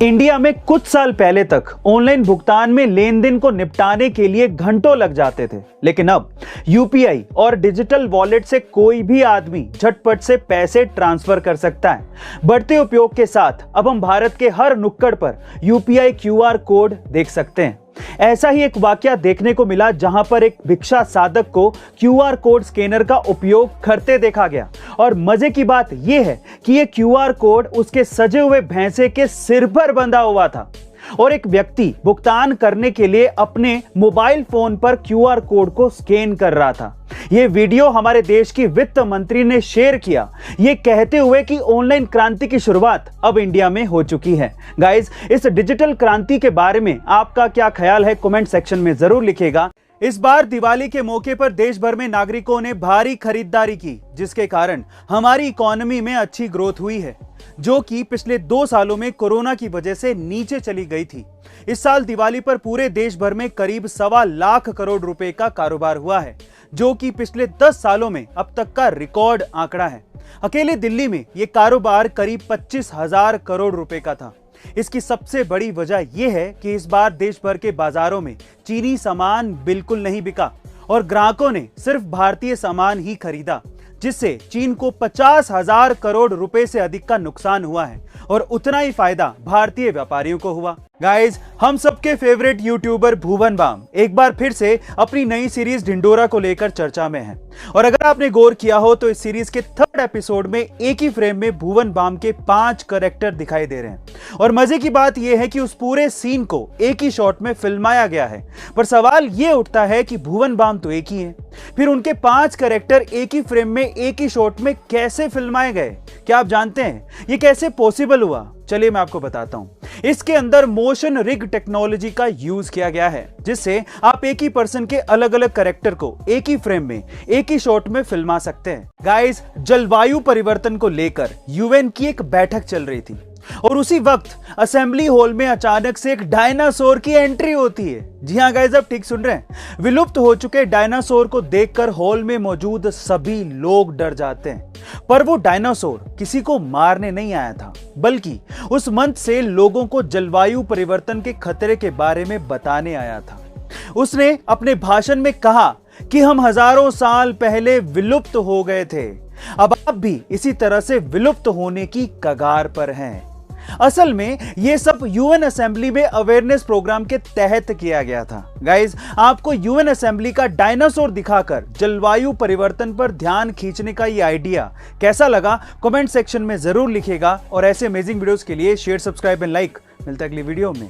India में कुछ साल पहले तक ऑनलाइन भुगतान में लेन देन को निपटाने के लिए घंटों लग जाते थे, लेकिन अब यूपीआई और डिजिटल वॉलेट से कोई भी आदमी झटपट से पैसे ट्रांसफर कर सकता है। बढ़ते उपयोग के साथ अब हम भारत के हर नुक्कड़ पर यूपीआई क्यूआर कोड देख सकते हैं। ऐसा ही एक वाकया देखने को मिला जहां पर एक भिक्षा साधक को क्यूआर कोड स्कैनर का उपयोग करते देखा गया। और मजे की बात यह है कि यह क्यूआर कोड उसके सजे हुए भैंसे के सिर पर बंधा हुआ था और एक व्यक्ति भुगतान करने के लिए अपने मोबाइल फोन पर क्यूआर कोड को स्कैन कर रहा था। यह वीडियो हमारे देश की वित्त मंत्री ने शेयर किया, यह कहते हुए कि ऑनलाइन क्रांति की शुरुआत अब इंडिया में हो चुकी है। गाइस, इस डिजिटल क्रांति के बारे में आपका क्या ख्याल है, कमेंट सेक्शन में जरूर लिखिएगा। इस बार दिवाली के मौके पर देश भर में नागरिकों ने भारी खरीदारी की, जिसके कारण हमारी इकोनॉमी में अच्छी ग्रोथ हुई है, जो कि पिछले 2 सालों में कोरोना की वजह से नीचे चली गई थी। इस साल दिवाली पर पूरे देश भर में करीब 1.25 लाख करोड़ रुपए का कारोबार हुआ है, जो कि पिछले 10 सालों में अब तक का रिकॉर्ड आंकड़ा है। अकेले दिल्ली में यह कारोबार करीब 25,000 करोड़ रुपए का था। इसकी सबसे बड़ी वजह यह है कि इस बार देश भर के बाजारों में चीनी सामान बिल्कुल नहीं बिका और ग्राहकों ने सिर्फ भारतीय सामान ही खरीदा, जिससे चीन को 50,000 करोड़ रुपए से अधिक का नुकसान हुआ है और उतना ही फायदा भारतीय व्यापारियों को हुआ। गाइस, हम सबके फेवरेट यूट्यूबर भुवन बाम एक बार फिर से अपनी नई सीरीज ढिंडोरा को लेकर चर्चा में है। और अगर आपने गौर किया हो तो इस सीरीज के 3rd एपिसोड में एक ही फ्रेम में भुवन बाम के 5 कैरेक्टर दिखाई दे रहे हैं। और मजे की बात यह है कि उस पूरे सीन को एक ही शॉट में फिल्माया गया है। पर सवाल यह उठता है कि भुवन बाम तो एक ही है, फिर उनके 5 कैरेक्टर एक ही फ्रेम में एक ही शॉट में कैसे फिल्माए गए? क्या आप जानते हैं ये कैसे पॉसिबल हुआ? चलिए मैं आपको बताता हूं। इसके अंदर मोशन रिग टेक्नोलॉजी का यूज किया गया है, जिससे आप एक ही पर्सन के अलग अलग कैरेक्टर को एक ही फ्रेम में एक ही शॉट में फिल्मा सकते हैं। गाइस, जलवायु परिवर्तन को लेकर यूएन की एक बैठक चल रही थी और उसी वक्त असेंबली हॉल में अचानक से एक डायनासोर की एंट्री होती है। जी हां गाइस, आप ठीक सुन रहे हैं। विलुप्त हो चुके डायनासोर को देखकर हॉल में मौजूद सभी लोग डर जाते हैं। पर वो डायनासोर किसी को मारने नहीं आया था, बल्कि उस मंच से लोगों को जलवायु परिवर्तन के खतरे के बारे में बताने आया था। उसने अपने भाषण में कहा कि हम हजारों साल पहले विलुप्त हो गए थे, अब आप भी इसी तरह से विलुप्त होने की कगार पर हैं। असल में यह सब यूएन असेंबली में अवेयरनेस प्रोग्राम के तहत किया गया था। गाइस, आपको यूएन असेंबली का डायनासोर दिखाकर जलवायु परिवर्तन पर ध्यान खींचने का ये आइडिया कैसा लगा, कमेंट सेक्शन में जरूर लिखिएगा। और ऐसे अमेजिंग वीडियोस के लिए शेयर, सब्सक्राइब एंड लाइक। मिलता है अगली वीडियो में।